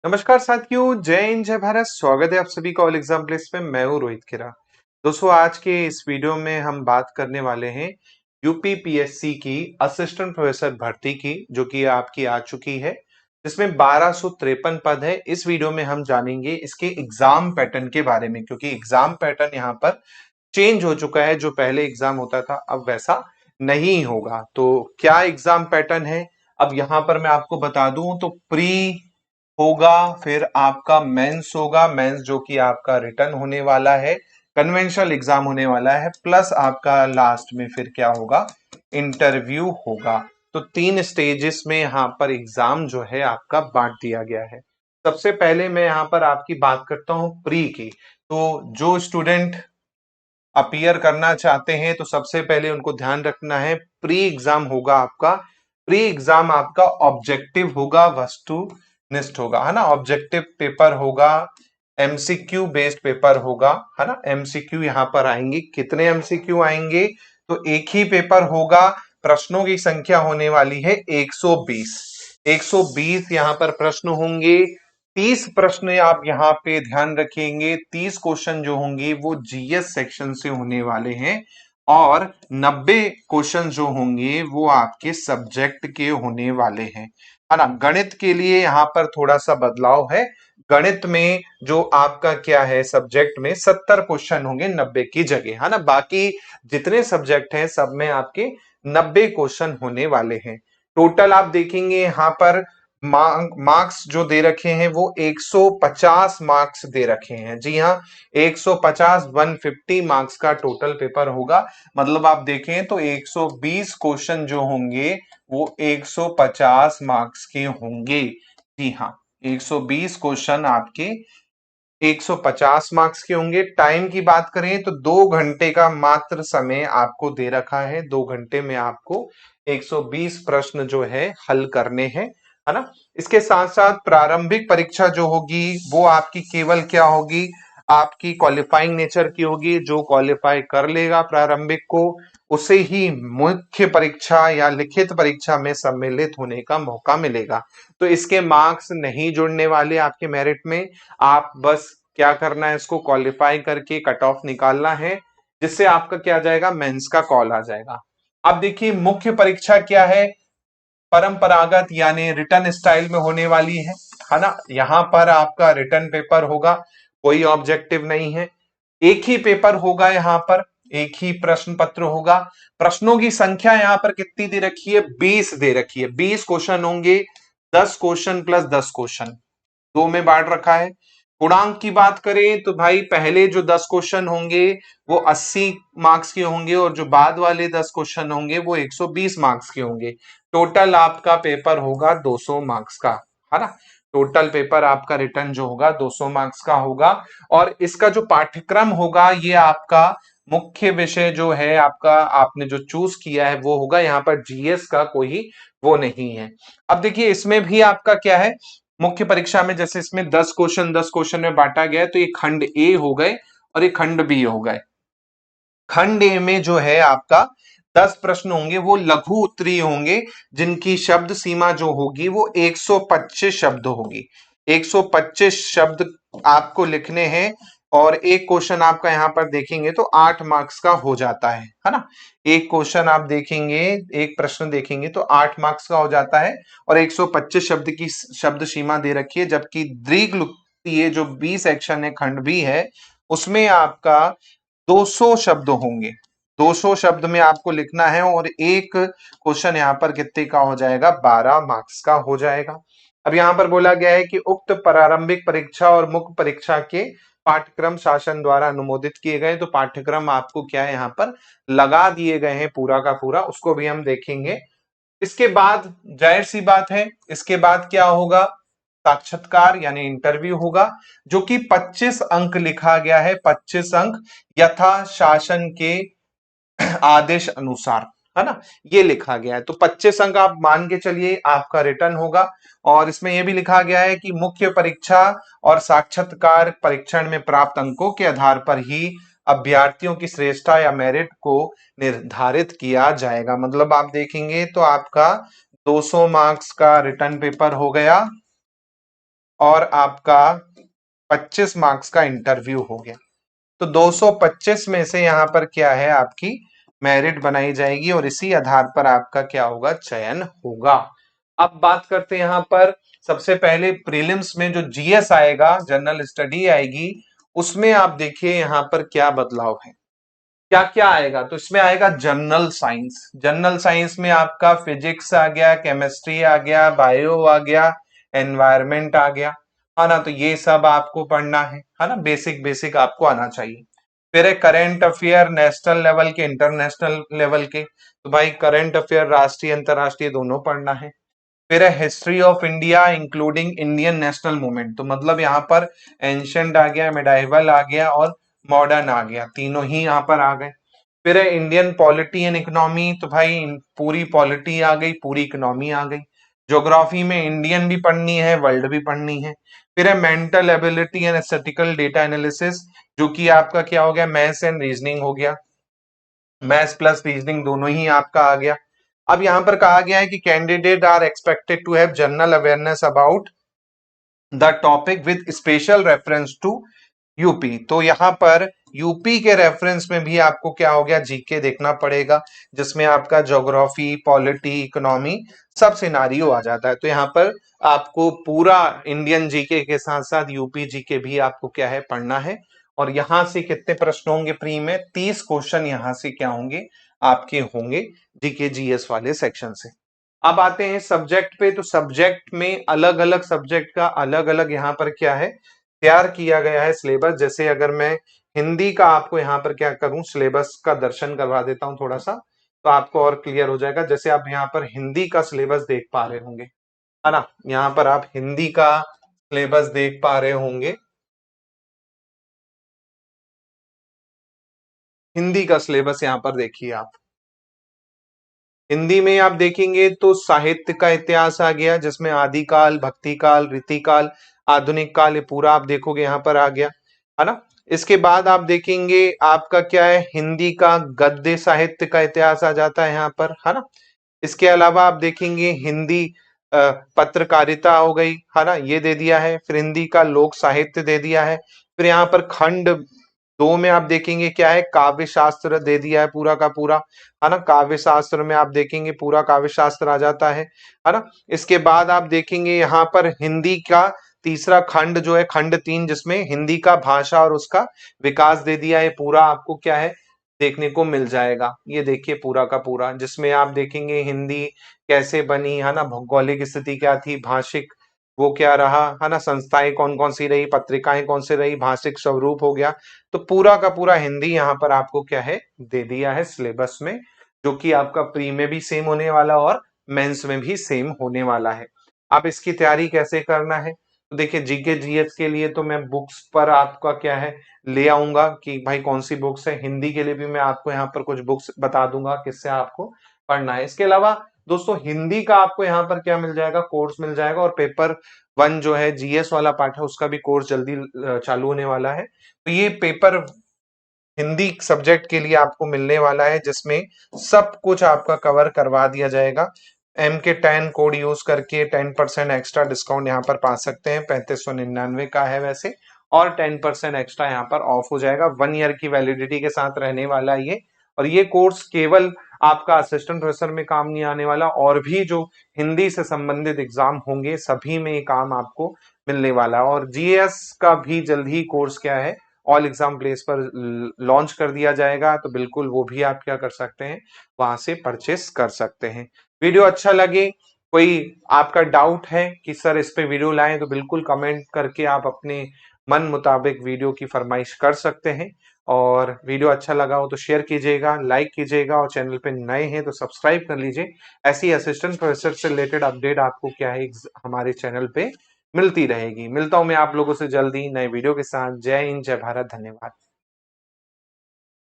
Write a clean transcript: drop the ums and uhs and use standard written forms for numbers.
नमस्कार साथियों, जय हिंद जय भारत। स्वागत है आप सभी का ऑल एग्जाम प्लेस में। मैं हूं रोहित खेरा। दोस्तों, आज के इस वीडियो में हम बात करने वाले हैं यूपी पीएससी की असिस्टेंट प्रोफेसर भर्ती की, जो कि आपकी आ चुकी है, जिसमें 1253 पद है। इस वीडियो में हम जानेंगे इसके एग्जाम पैटर्न के बारे में, क्योंकि एग्जाम पैटर्न यहाँ पर चेंज हो चुका है। जो पहले एग्जाम होता था अब वैसा नहीं होगा। तो क्या एग्जाम पैटर्न है अब यहाँ पर मैं आपको बता दूं तो प्री होगा, फिर आपका मेंस होगा, मेंस जो कि आपका रिटर्न होने वाला है, कन्वेंशनल एग्जाम होने वाला है, प्लस आपका लास्ट में फिर क्या होगा, इंटरव्यू होगा। तो 3 स्टेजेस में यहाँ पर एग्जाम जो है आपका बांट दिया गया है। सबसे पहले मैं यहाँ पर आपकी बात करता हूँ प्री की। तो जो स्टूडेंट अपीयर करना चाहते हैं तो सबसे पहले उनको ध्यान रखना है, प्री एग्जाम होगा आपका। प्री एग्जाम आपका ऑब्जेक्टिव होगा, वस्तुनिष्ठ होगा, है ना। ऑब्जेक्टिव पेपर होगा, एमसीक्यू बेस्ड पेपर होगा, है ना। एमसीक्यू यहाँ पर आएंगे। कितने एमसीक्यू आएंगे? तो एक ही पेपर होगा। प्रश्नों की संख्या होने वाली है 120। 120 यहाँ पर प्रश्न होंगे। 30 प्रश्न आप यहाँ पे ध्यान रखेंगे। 30 क्वेश्चन जो होंगे वो जीएस सेक्शन से होने वाले हैं, और 90 क्वेश्चन जो होंगे वो आपके सब्जेक्ट के होने वाले हैं, है ना। गणित के लिए यहाँ पर थोड़ा सा बदलाव है। गणित में जो आपका क्या है, सब्जेक्ट में 70 क्वेश्चन होंगे 90 की जगह, है ना। बाकी जितने सब्जेक्ट हैं सब में आपके 90 क्वेश्चन होने वाले हैं। टोटल आप देखेंगे यहाँ पर मार्क्स जो दे रखे हैं वो 150 मार्क्स दे रखे हैं। जी हाँ, 150 150 मार्क्स का टोटल पेपर होगा। मतलब आप देखें तो 120 क्वेश्चन जो होंगे वो 150 मार्क्स के होंगे। जी हाँ, 120 क्वेश्चन आपके 150 मार्क्स के होंगे। टाइम की बात करें तो 2 घंटे का मात्र समय आपको दे रखा है। 2 घंटे में आपको 120 प्रश्न जो है हल करने हैं, है ना। इसके साथ साथ प्रारंभिक परीक्षा जो होगी वो आपकी केवल क्या होगी, आपकी क्वालिफाइंग नेचर की होगी। जो क्वालिफाई कर लेगा प्रारंभिक को, उसे ही मुख्य परीक्षा या लिखित परीक्षा में सम्मिलित होने का मौका मिलेगा। तो इसके मार्क्स नहीं जुड़ने वाले आपके मेरिट में। आप बस क्या करना है, इसको क्वालिफाई करके कट ऑफ निकालना है, जिससे आपका क्या आ जाएगा, मेंस का कॉल आ जाएगा। अब देखिए मुख्य परीक्षा क्या है, परंपरागत यानी रिटर्न स्टाइल में होने वाली है ना। यहां पर आपका रिटर्न पेपर होगा, कोई ऑब्जेक्टिव नहीं है। एक ही पेपर होगा यहाँ पर, एक ही प्रश्न पत्र होगा। प्रश्नों की संख्या यहाँ पर कितनी दे रखी है, 20 दे रखी है। 20 क्वेश्चन होंगे, 10 क्वेश्चन प्लस 10 क्वेश्चन, दो में बांट रखा है। पूर्णांक की बात करें तो भाई पहले जो 10 क्वेश्चन होंगे वो 80 मार्क्स के होंगे, और जो बाद वाले 10 क्वेश्चन होंगे वो 120 मार्क्स के होंगे। टोटल आपका पेपर होगा 200 मार्क्स का, है ना। टोटल पेपर आपका रिटर्न जो होगा 200 मार्क्स का होगा। और इसका जो पाठ्यक्रम होगा ये आपका मुख्य विषय जो है आपका, आपने जो चूज किया है वो होगा। यहाँ पर जीएस का कोई वो नहीं है। अब देखिए इसमें भी आपका क्या है, मुख्य परीक्षा में जैसे इसमें 10 क्वेश्चन में बांटा गया है, तो ये खंड ए हो गए और ये खंड बी हो गए। खंड ए में जो है आपका 10 प्रश्न होंगे वो लघु उत्तरीय होंगे, जिनकी शब्द सीमा जो होगी वो 125 शब्द होगी। 125 शब्द आपको लिखने हैं, और एक क्वेश्चन आपका यहाँ पर देखेंगे तो 8 मार्क्स का हो जाता है ना। एक क्वेश्चन आप देखेंगे, एक प्रश्न देखेंगे तो 8 मार्क्स का हो जाता है, और 125 शब्द की शब्द सीमा दे रखी है। जबकि दीर्घलिप्तीय जो बी सेक्शन है, खंड बी है, उसमें आपका 200 शब्द होंगे। 200 शब्द में आपको लिखना है, और एक क्वेश्चन यहाँ पर कितने का हो जाएगा, 12 मार्क्स का हो जाएगा। अब यहाँ पर बोला गया है कि उक्त प्रारंभिक परीक्षा और मुख्य परीक्षा के पाठ्यक्रम शासन द्वारा अनुमोदित किए गए। तो पाठ्यक्रम आपको क्या है यहाँ पर लगा दिए गए हैं पूरा का पूरा, उसको भी हम देखेंगे। इसके बाद जाहिर सी बात है, इसके बाद क्या होगा, साक्षात्कार यानी इंटरव्यू होगा, जो कि 25 अंक लिखा गया है। 25 अंक यथा शासन के आदेश अनुसार, है ना, ये लिखा गया है। तो 25 अंक आप मान के चलिए आपका रिटर्न होगा। और इसमें यह भी लिखा गया है कि मुख्य परीक्षा और साक्षात्कार परीक्षण में प्राप्त अंकों के आधार पर ही अभ्यर्थियों की श्रेष्ठता या मेरिट को निर्धारित किया जाएगा। मतलब आप देखेंगे तो आपका 200 मार्क्स का रिटर्न पेपर हो गया, और आपका 25 मार्क्स का इंटरव्यू हो गया। तो 225 में से यहाँ पर क्या है, आपकी मेरिट बनाई जाएगी और इसी आधार पर आपका क्या होगा, चयन होगा। अब बात करते हैं यहाँ पर सबसे पहले प्रीलिम्स में जो जीएस आएगा, जनरल स्टडी आएगी, उसमें आप देखिए यहाँ पर क्या बदलाव है, क्या क्या आएगा। तो इसमें आएगा जनरल साइंस। जनरल साइंस में आपका फिजिक्स आ गया, केमिस्ट्री आ गया, बायो आ गया, एनवायरमेंट आ गया, है ना। तो ये सब आपको पढ़ना है ना, बेसिक बेसिक आपको आना चाहिए। फिर है करंट अफेयर, नेशनल लेवल के, इंटरनेशनल लेवल के। तो भाई करंट अफेयर राष्ट्रीय अंतरराष्ट्रीय दोनों पढ़ना है। फिर है history of India including Indian national movement. तो मतलब यहाँ पर एंशंट आ गया, मेडाइवल आ गया और मॉडर्न आ गया, तीनों ही यहाँ पर आ गए। फिर है इंडियन पॉलिटी एंड इकोनॉमी। तो भाई पूरी पॉलिटी आ गई, पूरी इकोनॉमी आ गई। ज्योग्राफी में इंडियन भी पढ़नी है, वर्ल्ड भी पढ़नी है। फिर है mental ability and statistical data analysis, जो कि आपका क्या हो गया, मैथ्स एंड रीजनिंग हो गया। मैथ्स प्लस रीजनिंग दोनों ही आपका आ गया। अब यहां पर कहा गया है कि candidate are expected to have general awareness about the topic with special reference to UP. तो यहाँ पर यूपी के रेफरेंस में भी आपको क्या हो गया, जीके देखना पड़ेगा, जिसमें आपका ज्योग्राफी, पॉलिटी, इकोनॉमी सब सिनारियो आ जाता है। तो यहाँ पर आपको पूरा इंडियन जीके के साथ साथ यूपी जीके भी आपको क्या है, पढ़ना है। और यहां से कितने प्रश्न होंगे प्री में, 30 क्वेश्चन यहां से क्या होंगे, आपके होंगे जीके जीएस वाले सेक्शन से। अब आते हैं सब्जेक्ट पे। तो सब्जेक्ट में अलग अलग सब्जेक्ट का अलग अलग यहाँ पर क्या है, तैयार किया गया है सिलेबस। जैसे अगर मैं हिंदी का आपको यहाँ पर क्या करूं, सिलेबस का दर्शन करवा देता हूं थोड़ा सा, तो आपको और क्लियर हो जाएगा। जैसे आप यहाँ पर हिंदी का सिलेबस देख पा रहे होंगे, है ना, यहाँ पर आप हिंदी का सिलेबस देख पा रहे होंगे। हिंदी का सिलेबस यहाँ पर देखिए आप। हिंदी में आप देखेंगे तो साहित्य का इतिहास आ गया, जिसमें आदिकाल, भक्तिकाल, रीतिकाल, आधुनिक काल, ये पूरा आप देखोगे यहाँ पर आ गया, है ना। इसके बाद आप देखेंगे आपका क्या है, हिंदी का गद्य साहित्य का इतिहास आ जाता है यहाँ पर, है ना। इसके अलावा आप देखेंगे हिंदी पत्रकारिता हो गई, है ना, ये दे दिया है। फिर हिंदी का लोक साहित्य दे दिया है। फिर यहाँ पर खंड 2 में आप देखेंगे क्या है, काव्य शास्त्र दे दिया है पूरा का पूरा, है ना। काव्य शास्त्र में आप देखेंगे पूरा काव्य शास्त्र आ जाता है ना। इसके बाद आप देखेंगे यहाँ पर हिंदी का तीसरा खंड जो है, खंड 3, जिसमें हिंदी का भाषा और उसका विकास दे दिया है, पूरा आपको क्या है, देखने को मिल जाएगा। ये देखिए पूरा का पूरा, जिसमें आप देखेंगे हिंदी कैसे बनी, है ना, भौगोलिक स्थिति क्या थी, भाषिक वो क्या रहा, है ना, संस्थाएं कौन कौन सी रही, पत्रिकाएं कौन सी रही, भाषिक स्वरूप हो गया। तो पूरा का पूरा हिंदी यहाँ पर आपको क्या है, दे दिया है सिलेबस में, जो कि आपका प्री में भी सेम होने वाला और मेंस में भी सेम होने वाला है। अब इसकी तैयारी कैसे करना है, तो देखिए जीके जीएस के लिए तो मैं बुक्स पर आपका क्या है, ले आऊंगा कि भाई कौन सी बुक्स है। हिंदी के लिए भी मैं आपको यहाँ पर कुछ बुक्स बता दूंगा किससे आपको पढ़ना है। इसके अलावा दोस्तों हिंदी का आपको यहाँ पर क्या मिल जाएगा, कोर्स मिल जाएगा, और पेपर 1 जो है जीएस वाला पार्ट है, उसका भी कोर्स जल्दी चालू होने वाला है। तो ये पेपर हिंदी सब्जेक्ट के लिए आपको मिलने वाला है, जिसमें सब कुछ आपका कवर करवा दिया जाएगा। एम के 10 कोड यूज करके 10% एक्स्ट्रा डिस्काउंट यहाँ पर पा सकते हैं, 3599 का है वैसे, और 10% एक्स्ट्रा यहाँ पर ऑफ हो जाएगा। 1 ईयर की वैलिडिटी के साथ रहने वाला ये। और ये कोर्स केवल आपका असिस्टेंट प्रोफेसर में काम नहीं आने वाला, और भी जो हिंदी से संबंधित एग्जाम होंगे सभी में ये काम आपको मिलने वाला है। और जीएस का भी जल्द ही कोर्स क्या है, ऑल एग्जाम प्लेस पर लॉन्च कर दिया जाएगा। तो बिल्कुल वो भी आप क्या कर सकते हैं, वहां से परचेस कर सकते हैं। वीडियो अच्छा लगे, कोई आपका डाउट है कि सर इस पे वीडियो लाएं, तो बिल्कुल कमेंट करके आप अपने मन मुताबिक वीडियो की फरमाइश कर सकते हैं। और वीडियो अच्छा लगा हो तो शेयर कीजिएगा, लाइक कीजिएगा, और चैनल पे नए हैं तो सब्सक्राइब कर लीजिए। ऐसी असिस्टेंट प्रोफेसर से रिलेटेड अपडेट आपको क्या है, हमारे चैनल पे मिलती रहेगी। मिलता हूं मैं आप लोगों से जल्दी नए वीडियो के साथ। जय हिंद, जय भारत, धन्यवाद।